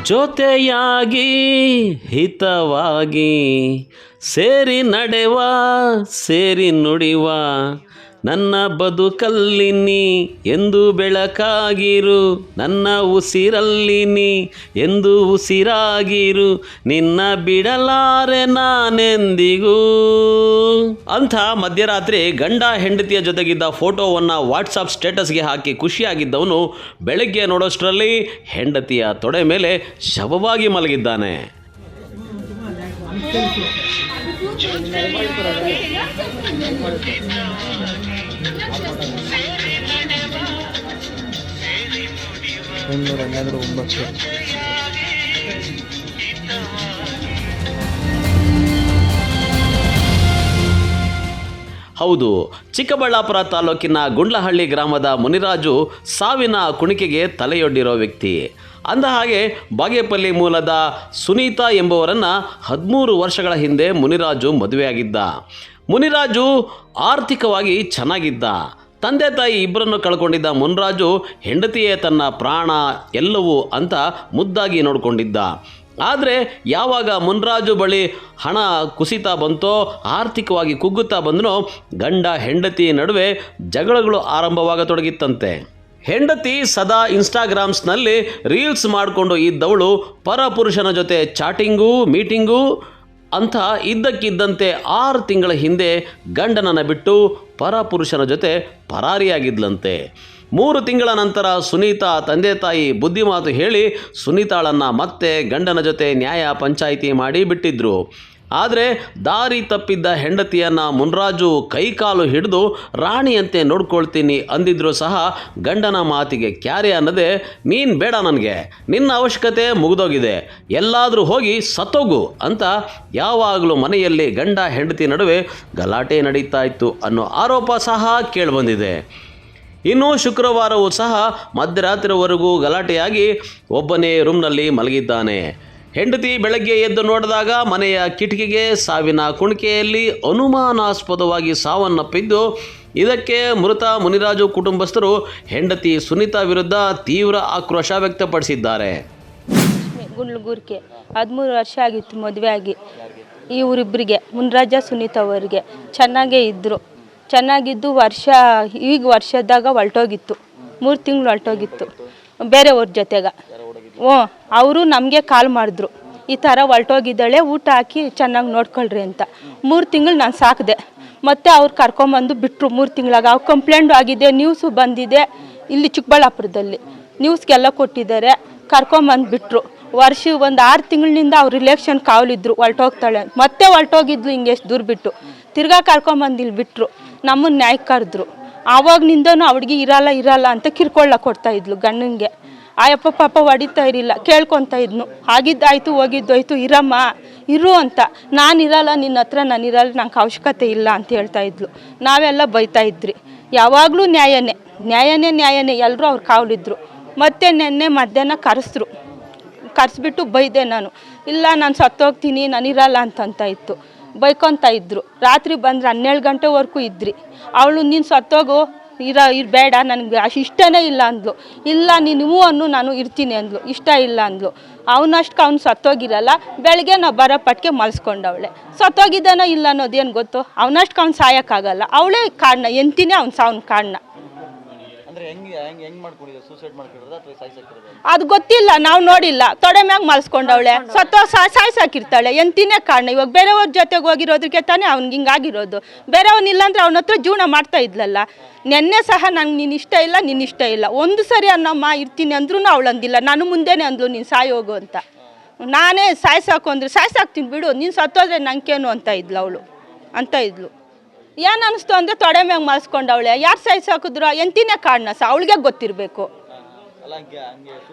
ಜೊತೆಯಾಗಿ ಹಿತವಾಗಿ ಸೇರಿ ನಡೆವ ಸೇರಿ ನುಡಿವ ನನ್ನ ಬದುಕಲ್ಲಿ ನೀ ಎಂದು ಬೆಳಕಾಗಿರು, ನನ್ನ ಉಸಿರಲ್ಲಿ ನೀ ಎಂದು ಉಸಿರಾಗಿರು, ನಿನ್ನ ಬಿಡಲಾರೆ ನಾನೆಂದಿಗೂ ಅಂಥ ಮಧ್ಯರಾತ್ರಿ ಗಂಡ ಹೆಂಡತಿಯ ಜೊತೆಗಿದ್ದ ಫೋಟೋವನ್ನು ವಾಟ್ಸಪ್ ಸ್ಟೇಟಸ್ಗೆ ಹಾಕಿ ಖುಷಿಯಾಗಿದ್ದವನು ಬೆಳಗ್ಗೆ ನೋಡೋಷ್ಟರಲ್ಲಿ ಹೆಂಡತಿಯ ತೊಡೆ ಮೇಲೆ ಶವವಾಗಿ ಮಲಗಿದ್ದಾನೆ. ಹೌದು, ಚಿಕ್ಕಬಳ್ಳಾಪುರ ತಾಲೂಕಿನ ಗುಂಡ್ಲಹಳ್ಳಿ ಗ್ರಾಮದ ಮುನಿರಾಜು ಸಾವಿನ ಕುಣಿಕೆಗೆ ತಲೆಯೊಡ್ಡಿರೋ ವ್ಯಕ್ತಿ. ಅಂದಹಾಗೆ ಬಾಗೇಪಲ್ಲಿ ಮೂಲದ ಸುನೀತಾ ಎಂಬುವರನ್ನು 13 ವರ್ಷಗಳ ಹಿಂದೆ ಮುನಿರಾಜು ಮದುವೆಯಾಗಿದ್ದ. ಮುನಿರಾಜು ಆರ್ಥಿಕವಾಗಿ ಚೆನ್ನಾಗಿದ್ದ. ತಂದೆ ತಾಯಿ ಇಬ್ಬರನ್ನು ಕಳ್ಕೊಂಡಿದ್ದ ಮುನಿರಾಜು ಹೆಂಡತಿಯೇ ತನ್ನ ಪ್ರಾಣ ಎಲ್ಲವೂ ಅಂತ ಮುದ್ದಾಗಿ ನೋಡಿಕೊಂಡಿದ್ದ. ಆದರೆ ಯಾವಾಗ ಮುನಿರಾಜು ಬಳಿ ಹಣ ಕುಸಿತಾ ಬಂತೋ, ಆರ್ಥಿಕವಾಗಿ ಕುಗ್ಗುತ್ತಾ ಬಂದನೋ, ಗಂಡ ಹೆಂಡತಿ ನಡುವೆ ಜಗಳಗಳು ಆರಂಭವಾಗತೊಡಗಿತ್ತಂತೆ. ಹೆಂಡತಿ ಸದಾ ಇನ್ಸ್ಟಾಗ್ರಾಮ್ಸ್ನಲ್ಲಿ ರೀಲ್ಸ್ ಮಾಡಿಕೊಂಡು ಇದ್ದವಳು ಪರಪುರುಷನ ಜೊತೆ ಚಾಟಿಂಗು ಮೀಟಿಂಗು ಅಂತ ಇದ್ದಕ್ಕಿದ್ದಂತೆ 6 ತಿಂಗಳ ಹಿಂದೆ ಗಂಡನನ್ನು ಬಿಟ್ಟು ಪರಪುರುಷನ ಜೊತೆ ಪರಾರಿಯಾಗಿದ್ಲಂತೆ. 3 ತಿಂಗಳ ನಂತರ ಸುನೀತಾ ತಂದೆ ತಾಯಿ ಬುದ್ಧಿಮಾತು ಹೇಳಿ ಸುನೀತಾಳನ್ನು ಮತ್ತೆ ಗಂಡನ ಜೊತೆ ನ್ಯಾಯ ಪಂಚಾಯಿತಿ ಮಾಡಿ ಬಿಟ್ಟಿದ್ರು. ಆದರೆ ದಾರಿ ತಪ್ಪಿದ್ದ ಹೆಂಡತಿಯನ್ನು ಮುನಿರಾಜು ಕೈಕಾಲು ಹಿಡಿದು ರಾಣಿಯಂತೆ ನೋಡ್ಕೊಳ್ತೀನಿ ಅಂದಿದ್ರು ಸಹ ಗಂಡನ ಮಾತಿಗೆ ಕ್ಯಾರೆ ಅನ್ನದೆ, ನೀನು ಬೇಡ, ನನಗೆ ನಿನ್ನ ಅವಶ್ಯಕತೆ ಮುಗಿದೋಗಿದೆ, ಎಲ್ಲಾದರೂ ಹೋಗಿ ಸತ್ತೋಗು ಅಂತ ಯಾವಾಗಲೂ ಮನೆಯಲ್ಲಿ ಗಂಡ ಹೆಂಡತಿ ನಡುವೆ ಗಲಾಟೆ ನಡೀತಾ ಇತ್ತು ಅನ್ನೋ ಆರೋಪ ಸಹ ಕೇಳಿಬಂದಿದೆ. ಇನ್ನು ಶುಕ್ರವಾರವೂ ಸಹ ಮಧ್ಯರಾತ್ರಿವರೆಗೂ ಗಲಾಟೆಯಾಗಿ ಒಬ್ಬನೇ ರೂಮ್ನಲ್ಲಿ ಮಲಗಿದ್ದಾನೆ. ಹೆಂಡತಿ ಬೆಳಗ್ಗೆ ಎದ್ದು ನೋಡಿದಾಗ ಮನೆಯ ಕಿಟಕಿಗೆ ಸಾವಿನ ಕುಣಿಕೆಯಲ್ಲಿ ಅನುಮಾನಾಸ್ಪದವಾಗಿ ಸಾವನ್ನಪ್ಪಿದ್ದು, ಇದಕ್ಕೆ ಮೃತ ಮುನಿರಾಜು ಕುಟುಂಬಸ್ಥರು ಹೆಂಡತಿ ಸುನೀತಾ ವಿರುದ್ಧ ತೀವ್ರ ಆಕ್ರೋಶ ವ್ಯಕ್ತಪಡಿಸಿದ್ದಾರೆ. ಗುಂಡ್ಲುಗೂರ್ಗೆ 13 ವರ್ಷ ಆಗಿತ್ತು ಮದುವೆ ಆಗಿ. ಇವರಿಬ್ಬರಿಗೆ ಮುನಿರಾಜ ಸುನೀತಾ ಅವರಿಗೆ ಚೆನ್ನಾಗಿದ್ದು ವರ್ಷದಾಗ ಹೊರಟೋಗಿತ್ತು. 3 ತಿಂಗಳು ಹೊರಟೋಗಿತ್ತು ಬೇರೆಯವ್ರ ಜೊತೆಗ. ಅವರು ನಮಗೆ ಕಾಲ್ ಮಾಡಿದ್ರು, ಈ ಥರ ಹೊರಟೋಗಿದ್ದಾಳೆ, ಊಟ ಹಾಕಿ ಚೆನ್ನಾಗಿ ನೋಡ್ಕೊಳ್ರಿ ಅಂತ. 3 ತಿಂಗಳು ನಾನು ಸಾಕಿದೆ. ಮತ್ತು ಅವ್ರು ಕರ್ಕೊಂಬಂದು ಬಿಟ್ಟರು 3 ತಿಂಗಳಾಗ. ಅವ್ರು ಕಂಪ್ಲೇಂಟ್ ಆಗಿದೆ, ನ್ಯೂಸು ಬಂದಿದೆ, ಇಲ್ಲಿ ಚಿಕ್ಕಬಳ್ಳಾಪುರದಲ್ಲಿ ನ್ಯೂಸ್ಗೆಲ್ಲ ಕೊಟ್ಟಿದ್ದಾರೆ. ಕರ್ಕೊಂಬಂದು ಬಿಟ್ಟರು. ಒಂದು 6 ತಿಂಗಳಿನಿಂದ ಅವ್ರ ರಿಲೇಷನ್ ಕಾವಲಿದ್ರು, ಹೊರಟೋಗ್ತಾಳೆ ಮತ್ತೆ ಹೊರಟೋಗಿದ್ಲು. ಹಿಂಗೆ ಎಷ್ಟು ದೂರ ಬಿಟ್ಟು ತಿರ್ಗಾ ಕರ್ಕೊಂಬಂದು ಇಲ್ಲಿ ಬಿಟ್ಟರು. ನಮ್ಮನ್ನು ನ್ಯಾಯಕ್ಕೆ ಕರೆದ್ರು. ಆವಾಗ್ನಿಂದನೂ ಅವ್ಳಿಗೆ ಇರಲ್ಲ ಅಂತ ಕಿರ್ಕೊಳ್ಳ ಕೊಡ್ತಾಯಿದ್ಲು ಗಂಡನಿಗೆ. ಆಯಪ್ಪ ಪಾಪ ಹೊಡಿತಾ ಇರಲಿಲ್ಲ, ಕೇಳ್ಕೊತಾ ಇದ್ನು. ಆಗಿದ್ದಾಯ್ತು ಹೋಗಿದ್ದೋಯ್ತು, ಇರಮ್ಮ ಇರು ಅಂತ. ನಾನಿರಲ್ಲ, ನಿನ್ನ ಹತ್ರ ನಾನಿರಲ್ಲ, ನಂಗೆ ಅವಶ್ಯಕತೆ ಇಲ್ಲ ಅಂತ ಹೇಳ್ತಾ ಇದ್ಲು. ನಾವೆಲ್ಲ ಬೈತಾ ಇದ್ರಿ. ಯಾವಾಗಲೂ ನ್ಯಾಯನೇ ಎಲ್ಲರೂ ಅವ್ರು ಕಾವಲಿದ್ರು. ಮತ್ತೆ ನೆನ್ನೆ ಮಧ್ಯಾಹ್ನ ಕರೆಸ್ಬಿಟ್ಟು ಬೈದೆ ನಾನು. ಇಲ್ಲ, ನಾನು ಸತ್ತೋಗ್ತೀನಿ, ನಾನಿರಲ್ಲ ಅಂತ ಇತ್ತು. ಬೈಕೊತಾ ಇದ್ರು. ರಾತ್ರಿ ಬಂದ್ರೆ 12 ಗಂಟೆವರೆಗೂ ಇದ್ರಿ. ಅವಳು ನೀನು ಸತ್ತೋಗು, ಇರಬೇಡ, ನನಗೆ ಅಷ್ಟು ಇಷ್ಟನೇ ಇಲ್ಲ ಅಂದ್ಲು. ಇಲ್ಲ, ನೀನು ಅನ್ನು ನಾನು ಇರ್ತೀನಿ ಅಂದ್ಲು. ಇಷ್ಟ ಇಲ್ಲ ಅಂದ್ಲು. ಅವನಷ್ಟು ಅವ್ನು ಸತ್ತೋಗಿರಲ್ಲ. ಬೆಳಗ್ಗೆ ನಾವು ಬರೋ ಪಟ್ಟಿಗೆ ಮಲ್ಸ್ಕೊಂಡವಳೆ. ಸತ್ತೋಗಿದ್ದಾನೋ ಇಲ್ಲ ಅನ್ನೋದೇನು ಗೊತ್ತು. ಅವನಷ್ಟು ಅವ್ನು ಸಾಯೋಕ್ಕಾಗಲ್ಲ. ಅವಳೇ ಕಾರಣ, ಎಂತಿನೇ ಅವ್ನು ಸಾವನ್ ಕಾರಣ. ಅದು ಗೊತ್ತಿಲ್ಲ, ನಾವು ನೋಡಿಲ್ಲ. ತೊಡೆ ಮ್ಯಾಗ ಮಲ್ಸ್ಕೊಂಡವಳೆ, ಸಾಯ್ಸಾಕಿರ್ತಾಳೆ. ಎಂತಿನೇ ಕಾರಣ. ಇವಾಗ ಬೇರೆಯವ್ರ ಜೊತೆಗೆ ಹೋಗಿರೋದಕ್ಕೆ ತಾನೇ ಅವ್ನಿಗೆ ಹಿಂಗಾಗಿರೋದು. ಬೇರೆಯವನಿಲ್ಲಾಂದ್ರೆ ಅವನ ಹತ್ರ ಜೀವನ ಮಾಡ್ತಾ ಇದ್ಲಲ್ಲ. ನೆನ್ನೆ ಸಹ ನಂಗೆ ನಿನ್ನ ಇಷ್ಟ ಇಲ್ಲ ಒಂದು ಸರಿ ಅನ್ನಮ್ಮ ಇರ್ತೀನಿ ಅಂದ್ರೂ ಅವಳು ಅಂದಿಲ್ಲ. ನಾನು ಮುಂದೆನೇ ಅಂದ್ಲು, ನೀನು ಸಾಯೋಗು ಅಂತ. ನಾನೇ ಸಾಯ್ಸಾಕು ಅಂದ್ರೆ ಸಾಯ್ಸಾಕ್ತೀನಿ ಬಿಡು, ನೀನು ಸತ್ತೋದ್ರೆ ನಂಗೇನು ಅಂತ ಇದ್ಲು. ಏನು ಅನ್ನಿಸ್ತು ಅಂದರೆ ತೊಡೆ ಮ್ಯಾಗ ಮಲ್ಸ್ಕೊಂಡವಳೆ. ಯಾರು ಸಾಯ್ಸಾಕಿದ್ರು ಎಂತಿನೇ ಕಾರಣ ಸಹ ಅವಳಿಗೆ ಗೊತ್ತಿರಬೇಕು.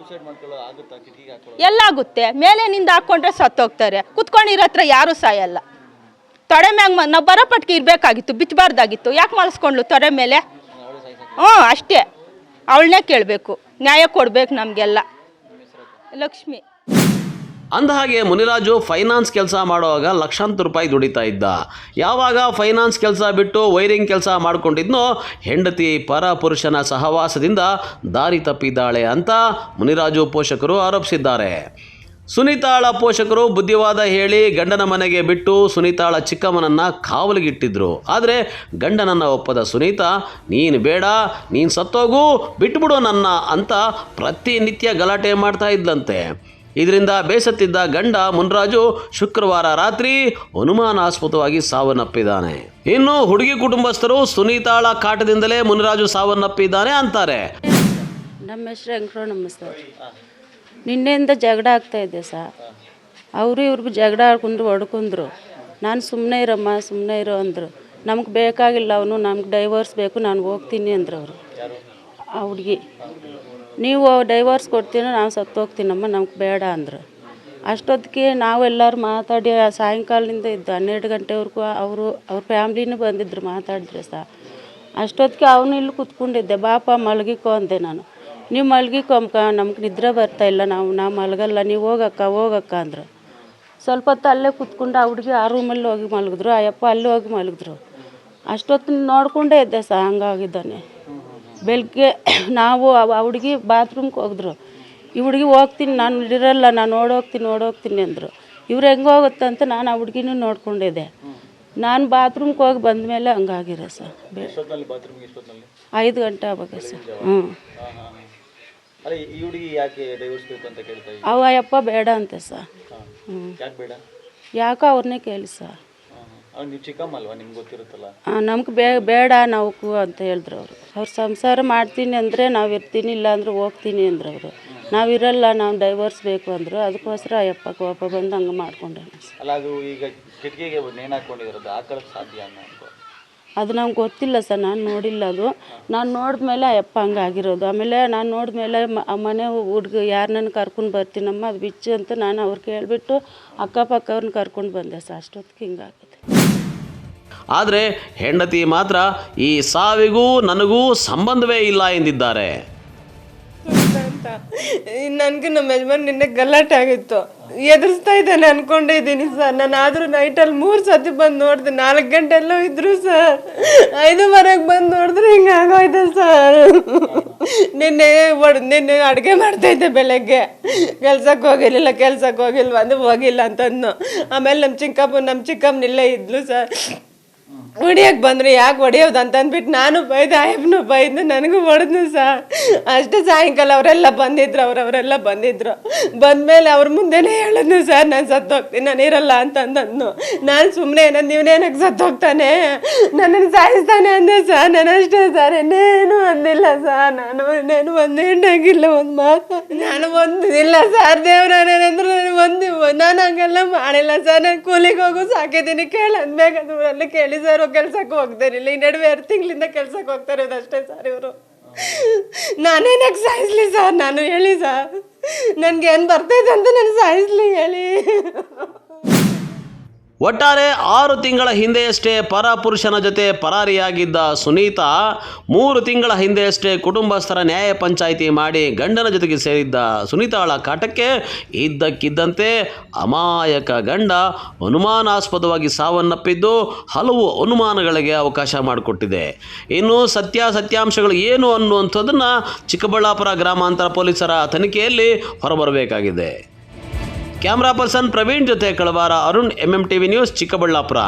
ಎಲ್ಲ ಆಗುತ್ತೆ. ಮೇಲೆನಿಂದ ಹಾಕ್ಕೊಂಡ್ರೆ ಸತ್ತೋಗ್ತಾರೆ. ಕುತ್ಕೊಂಡಿರೋ ಹತ್ರ ಯಾರೂ ಸಾಯಲ್ಲ. ತೊಡೆ ಮ್ಯಾಗ ನಾವು ಬರೋ ಪಟ್ಟಿಗೆ ಇರಬೇಕಾಗಿತ್ತು, ಬಿಚ್ಚಬಾರ್ದಾಗಿತ್ತು. ಯಾಕೆ ಮಲ್ಸ್ಕೊಂಡ್ಲು ತೊಡೆ ಮೇಲೆ? ಅಷ್ಟೇ. ಅವಳನ್ನೇ ಕೇಳಬೇಕು, ನ್ಯಾಯ ಕೊಡಬೇಕು ನಮಗೆಲ್ಲ. ಲಕ್ಷ್ಮಿ. ಅಂದಹಾಗೆ ಮುನಿರಾಜು ಫೈನಾನ್ಸ್ ಕೆಲಸ ಮಾಡುವಾಗ ಲಕ್ಷಾಂತರ ರೂಪಾಯಿ ದುಡಿತಾ ಇದ್ದ. ಯಾವಾಗ ಫೈನಾನ್ಸ್ ಕೆಲಸ ಬಿಟ್ಟು ವೈರಿಂಗ್ ಕೆಲಸ ಮಾಡಿಕೊಂಡಿದ್ನೋ ಹೆಂಡತಿ ಪರಪುರುಷನ ಸಹವಾಸದಿಂದ ದಾರಿ ತಪ್ಪಿದ್ದಾಳೆ ಅಂತ ಮುನಿರಾಜು ಪೋಷಕರು ಆರೋಪಿಸಿದ್ದಾರೆ. ಸುನೀತಾಳ ಪೋಷಕರು ಬುದ್ಧಿವಾದ ಹೇಳಿ ಗಂಡನ ಮನೆಗೆ ಬಿಟ್ಟು ಸುನೀತಾಳ ಚಿಕ್ಕಮ್ಮನನ್ನು ಕಾವಲಿಗಿಟ್ಟಿದ್ರು. ಆದರೆ ಗಂಡನನ್ನು ಒಪ್ಪದ ಸುನೀತಾ, ನೀನು ಬೇಡ, ನೀನು ಸತ್ತೋಗು, ಬಿಟ್ಬಿಡು ನನ್ನ ಅಂತ ಪ್ರತಿನಿತ್ಯ ಗಲಾಟೆ ಮಾಡ್ತಾ ಇದ್ಲಂತೆ. ಇದರಿಂದ ಬೇಸತ್ತಿದ್ದ ಗಂಡ ಮುನ್ರಾಜು ಶುಕ್ರವಾರ ರಾತ್ರಿ ಅನುಮಾನಾಸ್ಪದವಾಗಿ ಸಾವನ್ನಪ್ಪಿದ್ದಾನೆ. ಇನ್ನು ಹುಡುಗಿ ಕುಟುಂಬಸ್ಥರು ಸುನೀತಾಳ ಕಾಟದಿಂದಲೇ ಮುನ್ರಾಜು ಸಾವನ್ನಪ್ಪಿದ್ದಾನೆ ಅಂತಾರೆ. ನಮ್ಮ ಹೆಸರು ವೆಂಕಟರಮಣ ಸರ್. ನಿನ್ನೆಯಿಂದ ಜಗಳ ಆಗ್ತಾಯಿದ್ದೆ ಸರ್. ಅವರು ಇವ್ರಿಗೂ ಜಗಳ ಆಡ್ಕೊಂಡು ಹೊಡ್ಕೊಂಡ್ರು. ನಾನು ಸುಮ್ಮನೆ ಇರಮ್ಮ, ಸುಮ್ಮನೆ ಇರೋ ಅಂದರು. ನಮ್ಗೆ ಬೇಕಾಗಿಲ್ಲ, ಅವನು ನಮ್ಗೆ ಡೈವರ್ಸ್ ಬೇಕು, ನಾನು ಹೋಗ್ತೀನಿ ಅಂದರು ಅವರು. ಆ ಹುಡುಗಿ, ನೀವು ಡೈವರ್ಸ್ ಕೊಡ್ತೀನೋ ನಾವು ಸತ್ತೋಗ್ತೀನಮ್ಮ, ನಮ್ಗೆ ಬೇಡ ಅಂದರು. ಅಷ್ಟೊತ್ತಿಗೆ ನಾವೆಲ್ಲರೂ ಮಾತಾಡಿ ಸಾಯಂಕಾಲದಿಂದ ಇದ್ದು 12 ಗಂಟೆವರೆಗೂ ಅವ್ರ ಫ್ಯಾಮ್ಲಿನೂ ಬಂದಿದ್ರು, ಮಾತಾಡಿದ್ರೆ ಸರ್. ಅಷ್ಟೊತ್ತಿಗೆ ಅವನು ಇಲ್ಲಿ ಕೂತ್ಕೊಂಡಿದ್ದೆ. ಬಾಪ ಮಲಗಿಕೋ ಅಂದೆ ನಾನು. ನೀವು ಮಲಗಿಕೊಂಬ, ನಮ್ಗೆ ನಿದ್ರೆ ಬರ್ತಾಯಿಲ್ಲ, ನಾವು ಮಲಗಲ್ಲ, ನೀವು ಹೋಗಕ್ಕ ಅಂದರು. ಸ್ವಲ್ಪ ಹೊತ್ತು ಅಲ್ಲೇ ಕೂತ್ಕೊಂಡು ಆ ಹುಡುಗಿ ಆ ರೂಮಲ್ಲಿ ಹೋಗಿ ಮಲಗಿದ್ರು, ಆ ಯಪ್ಪ ಅಲ್ಲಿ ಹೋಗಿ ಮಲಗಿದ್ರು. ಅಷ್ಟೊತ್ತು ನೋಡಿಕೊಂಡೇ ಇದ್ದೆ ಸರ್, ಹಂಗಾಗಿದ್ದಾನೆ. ಬೆಳಗ್ಗೆ ನಾವು ಆ ಹುಡುಗಿ ಬಾತ್ರೂಮ್ಗೆ ಹೋಗಿದ್ರು. ಈ ಹುಡುಗಿ ಹೋಗ್ತೀನಿ, ನಾನು ಇರಲ್ಲ, ನಾನು ಓಡೋಗ್ತೀನಿ ಅಂದರು. ಇವ್ರು ಹೆಂಗೆ ಹೋಗುತ್ತಂತ ನಾನು ಆ ಹುಡುಗಿನೂ ನೋಡ್ಕೊಂಡಿದ್ದೆ. ನಾನು ಬಾತ್ರೂಮ್ಗೆ ಹೋಗಿ ಬಂದಮೇಲೆ ಹಂಗಾಗಿರೋ ಸರ್. 5 ಗಂಟೆ ಆವಾಗ ಸರ್. ಅವ ಯಪ್ಪ ಬೇಡ ಅಂತೆ ಸರ್. ಯಾಕೋ ಅವ್ರನ್ನೇ ಕೇಳಿ ಸರ್. ನಮ್ಗೆ ಬೇಡ ನಾವು ಅಂತ ಹೇಳಿದ್ರು ಅವರು. ಅವ್ರು ಸಂಸಾರ ಮಾಡ್ತೀನಿ ಅಂದರೆ ನಾವು ಇರ್ತೀನಿ, ಇಲ್ಲ ಅಂದ್ರೆ ಹೋಗ್ತೀನಿ ಅಂದ್ರು ಅವರು. ನಾವಿರಲ್ಲ, ನಾವು ಡೈವರ್ಸ್ ಬೇಕು ಅಂದರು. ಅದಕ್ಕೋಸ್ಕರ ಅಯ್ಯಪ್ಪ ಕೋಪ ಬಂದು ಹಂಗೆ ಮಾಡ್ಕೊಂಡೆ. ಅದು ನಮ್ಗೆ ಗೊತ್ತಿಲ್ಲ ಸರ್, ನಾನು ನೋಡಿಲ್ಲ. ಅದು ನಾನು ನೋಡಿದ್ಮೇಲೆ ಅಯ್ಯಪ್ಪ ಹಂಗೆ ಆಗಿರೋದು. ಆಮೇಲೆ ನಾನು ನೋಡಿದ್ಮೇಲೆ ಮನೆ ಹುಡುಗ ಯಾರನ್ನ ಕರ್ಕೊಂಡು ಬರ್ತೀನಮ್ಮ, ಅದು ಬಿಚ್ಚು ಅಂತ ನಾನು ಅವ್ರು ಕೇಳಿಬಿಟ್ಟು ಅಕ್ಕಪಕ್ಕವ್ರನ್ನ ಕರ್ಕೊಂಡು ಬಂದೆ ಸರ್. ಅಷ್ಟೊತ್ತಿಗೆ ಹಿಂಗಾಗುತ್ತೆ. ಆದರೆ ಹೆಂಡತಿ ಮಾತ್ರ ಈ ಸಾವಿಗೂ ನನಗೂ ಸಂಬಂಧವೇ ಇಲ್ಲ ಎಂದಿದ್ದಾರೆ. ನನಗೆ ನಮ್ಮ ಯಜಮಾನ್ ನಿನ್ನೆ ಗಲಾಟೆ ಆಗಿತ್ತು, ಎದುರಿಸ್ತಾ ಇದ್ದಾನೆ ಅನ್ಕೊಂಡಿದ್ದೀನಿ ಸರ್. ನಾನು ಆದರೂ ನೈಟಲ್ಲಿ 3 ಸತಿ ಬಂದು ನೋಡಿದೆ. 4 ಗಂಟೆಲ್ಲೂ ಇದ್ರು ಸರ್. 5:30ಗೆ ಬಂದು ನೋಡಿದ್ರೆ ಹಿಂಗೆ ಆಗೋಯ್ತು ಸರ್. ನಿನ್ನೆ ಅಡುಗೆ ಮಾಡ್ತಾಯಿದ್ದೆ ಬೆಳಗ್ಗೆ. ಕೆಲ್ಸಕ್ಕೆ ಹೋಗಿಲ್ಲ ಅಂದ್ರೆ ಹೋಗಿಲ್ಲ ಅಂತಂದು. ಆಮೇಲೆ ನಮ್ಮ ಚಿಕ್ಕಮ್ಮನಿಲ್ಲೇ ಇದ್ಲು ಸರ್. ಹೊಡಿಯೋಕೆ ಬಂದರು. ಯಾಕೆ ಹೊಡಿಯೋದು ಅಂತಂದ್ಬಿಟ್ಟು ನಾನು ಬೈದೆ, ಆಯಪ್ಪನು ಬೈದು ನನಗೂ ಹೊಡೆದ್ನು ಸರ್. ಅಷ್ಟೇ ಸಾಯಂಕಾಲ ಅವರೆಲ್ಲ ಬಂದಿದ್ರು. ಬಂದಮೇಲೆ ಅವ್ರ ಮುಂದೆನೇ ಹೇಳಿದ್ನು ಸರ್, ನಾನು ಸತ್ತೋಗ್ತೀನಿ, ನಾನು ಇರಲ್ಲ ಅಂತಂದನು. ನಾನು ಸುಮ್ಮನೆ ಏನಂದು ನೀವನೇನಕ್ಕೆ ಸತ್ತೋಗ್ತಾನೆ, ನನ್ನನ್ನು ಸಾಯಿಸ್ತಾನೆ ಅಂದೆ ಸರ್. ನಾನು ಅಷ್ಟೇ ಸರ್, ಇನ್ನೇನು ಅಂದಿಲ್ಲ ಸರ್. ಇನ್ನೇನು ಒಂದು ಹೆಣ್ಣಾಗಿಲ್ಲ, ಒಂದು ಮಾತು ನಾನು ಒಂದಿಲ್ಲ ಸರ್. ದೇವ್ರೇನಂದ್ರೆ ನಾನು ಹಂಗೆಲ್ಲ ಮಾಡಿಲ್ಲ ಸರ್. ನಾನು ಕೂಲಿಗೆ ಹೋಗು ಸಾಕಿದ್ದೀನಿ, ಕೇಳಂದ್ಬೇಕು ಊರಲ್ಲಿ ಕೇಳಿ ಸರ್. ಕೆಲ್ಸಕ್ಕೆ ಹೋಗ್ತಾರಿಲ್ಲ, ಈ ನಡುವೆ 2 ತಿಂಗಳಿಂದ ಕೆಲ್ಸಕ್ಕೆ ಹೋಗ್ತಾ ಇರೋದು ಅಷ್ಟೇ ಸರ್ ಇವರು. ನಾನೇನಕ್ಕೆ ಸಾಯಿಸ್ಲಿ ಸರ್? ನಾನು ಹೇಳಿ ಸರ್, ನನಗೆ ಏನು ಬರ್ತೈತೆ ಅಂತ ನಾನು ಸಾಯಿಸ್ಲಿ ಹೇಳಿ. ಒಟ್ಟಾರೆ 6 ತಿಂಗಳ ಹಿಂದೆಯಷ್ಟೇ ಪರಪುರುಷನ ಜೊತೆ ಪರಾರಿಯಾಗಿದ್ದ ಸುನೀತಾ 3 ತಿಂಗಳ ಹಿಂದೆಯಷ್ಟೇ ಕುಟುಂಬಸ್ಥರ ನ್ಯಾಯ ಪಂಚಾಯಿತಿ ಮಾಡಿ ಗಂಡನ ಜೊತೆಗೆ ಸೇರಿದ್ದ ಸುನೀತಾಳ ಕಾಟಕ್ಕೆ ಇದ್ದಕ್ಕಿದ್ದಂತೆ ಅಮಾಯಕ ಗಂಡ ಅನುಮಾನಾಸ್ಪದವಾಗಿ ಸಾವನ್ನಪ್ಪಿದ್ದು ಹಲವು ಅನುಮಾನಗಳಿಗೆ ಅವಕಾಶ ಮಾಡಿಕೊಟ್ಟಿದೆ. ಇನ್ನು ಸತ್ಯಾಂಶಗಳು ಏನು ಅನ್ನುವಂಥದ್ದನ್ನು ಚಿಕ್ಕಬಳ್ಳಾಪುರ ಗ್ರಾಮಾಂತರ ಪೊಲೀಸರ ತನಿಖೆಯಲ್ಲಿ ಹೊರಬರಬೇಕಾಗಿದೆ. ಕ್ಯಾಮ್ರಾ ಪರ್ಸನ್ ಪ್ರವೀಣ್ ಜೊತೆ ಕಳವಾರ ಅರುಣ್, MMTV ನ್ಯೂಸ್, ಚಿಕ್ಕಬಳ್ಳಾಪುರ.